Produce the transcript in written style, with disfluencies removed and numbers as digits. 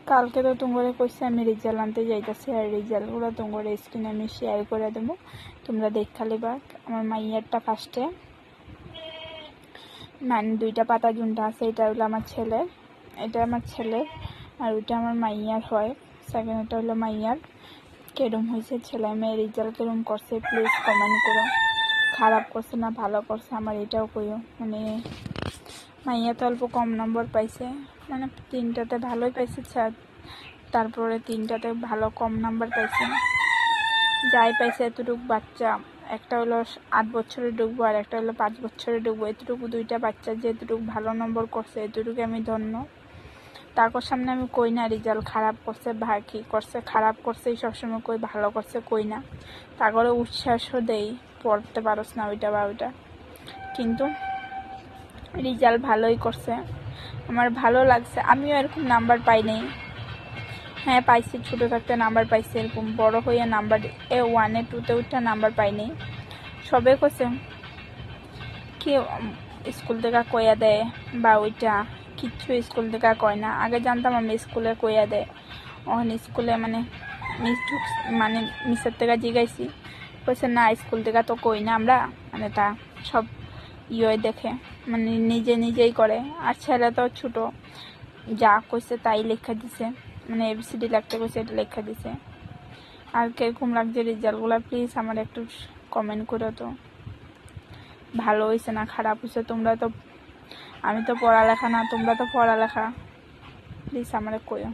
কালকে তো তোমরা কইছে আমি রেজাল্ট আনতে যাইতেছি, আর রেজাল্টগুলো তোমরা স্ক্রিনে আমি শেয়ার করে দেবো, তোমরা দেখা লিবা। আমার মাইয়ারটা ফার্স্টে মানে 2টা পাতা জুনটা আছে, এটা হলো আমার ছেলে, এটা আমার ছেলে, আর ওইটা আমার মাইয়ার হয়। সেকেন্ডটা হলো মাইয়ার। কেরম হয়েছে ছেলে মেয়ের রেজাল্ট কেরম করছে প্লিজ কমেন্ট করো। খারাপ করছে না ভালো করছে আমার এটাও কইও। মানে মাইয়া তো অল্প কম নম্বর পাইছে, মানে 3টাতে ভালোই পাইছে, তারপরে 3টাতে ভালো কম নাম্বার পাইছে। যাই পাইছে এতটুকু বাচ্চা, একটা হলো 8 বছরে ঢুকবো আর একটা হলো 5 বছরে ঢুকবো, এতটুকু 2টা বাচ্চা যে এতটুকু ভালো নম্বর করছে, এতটুকু আমি ধন্য। তারপর সামনে আমি কই না রেজাল্ট খারাপ করছে বা কী করছে, খারাপ করছে সবসময় কই, ভালো করছে কই না। তারপরে উচ্ছ্বাসও দেই পড়তে পারস না ওইটা বা ওইটা, কিন্তু রেজাল্ট ভালোই করছে, আমার ভালো লাগছে। আমিও এরকম নাম্বার পাই নাই, হ্যাঁ পাইছি, ছোটো থাকতে নাম্বার পাইছি, এরকম বড় হইয়া নাম্বার 1 2 উঠা নাম্বার পাই নাই। সবে কইছে কি স্কুল থেকে কইয়া দেয় বা ওইটা কিচ্ছু স্কুল থেকে কয় না। আগে জানতাম আমি স্কুলে কইয়া দেয়, ওখানে স্কুলে মানে মানে মিসের থেকে জিগাইছি, কইছে না স্কুল থেকে তো কই না আমরা, মানে তা সব দেখে মানে নিজেই করে। আর ছেলে তো ছোট, যা কইছে তাই লেখা দিছে, মানে ABCD লিখতে কইছে এটা লেখা দিছে। আর কিরকম লাগছে রেজাল্টগুলো প্লিজ আমার একটু কমেন্ট করো তো, ভালো হয়েছে না খারাপ হয়েছে। তোমরা তো, আমি তো পড়ালেখা না, তোমরা তো পড়ালেখা, প্লিজ আমার কইও।